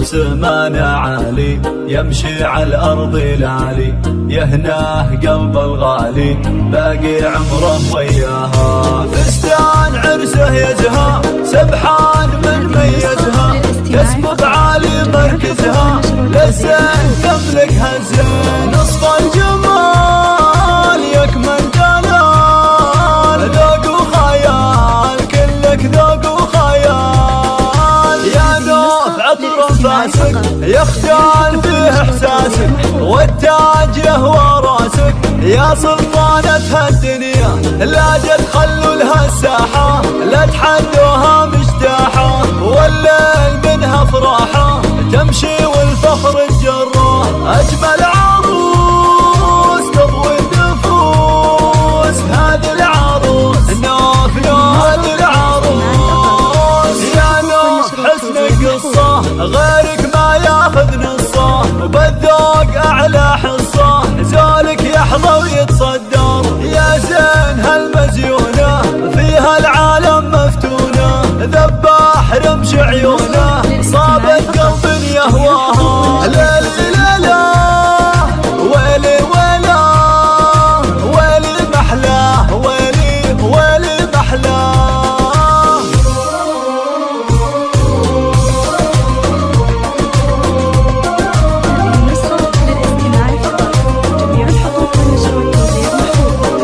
بسمان عالي يمشي على الأرض العالي، يهناه قلب الغالي باقي عمره وياها. فستان عرسه يزهى سبحان من ميزها، تسبق عالي مركزها للزين تملكها الزين. نصف الجمال يكمن جلال، ذوق وخيال كلك ذوق وخيال. يا نوف عطر فاسك يختال فيه احساسك، والتاج يهوى راسك يا سلطانة هالدنيا. لا جد خلوا لها الساحة لا تحدوها مجتاحة، والليل منها فراحة تمشي والفخر الجراح. أجمل عروس تضوي النفوس هذه العروس، نوف نوف هذه العروس. يا نوف حسن قصة غيرك ما ياخذ نصه، وبالذوق أعلى حصة زولك يحظى ويتصدر. يا زين هالمزيونة فيها العالم مفتونة، ذباح رمش عيونه صابت قلب يهواها. ليلي ليلة ويلي ويلا ويلي محلاه، ويلي ويلي محلاه. النسخة للاستماع فقط، جميع الحقوق والنشر والتوزيع محفوظة.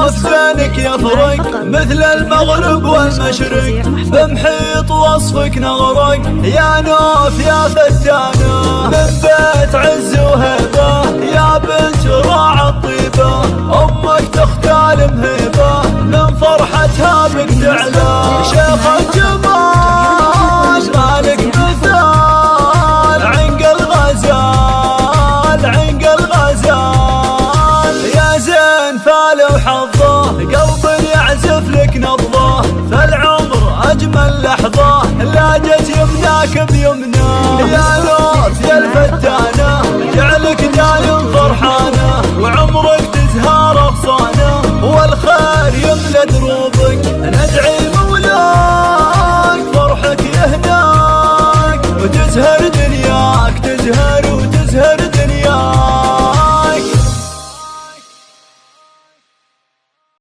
زينك يفرق مثل المغرب والمشرق، بمحيط وصفك نغرق. يا نوف يا فتانة من بيت عز وهيبة، يا بنت راعى الطيبة أمك تختال مهيبة، من فرحتها بك تعلى. شيخ الجمال مالك مثال عنق الغزال عنق الغزال. يا زين فال وحظه قلب يعزف لك نبضه، فالعمر أجمل لحظة لا جت يمناك بيمناه. يا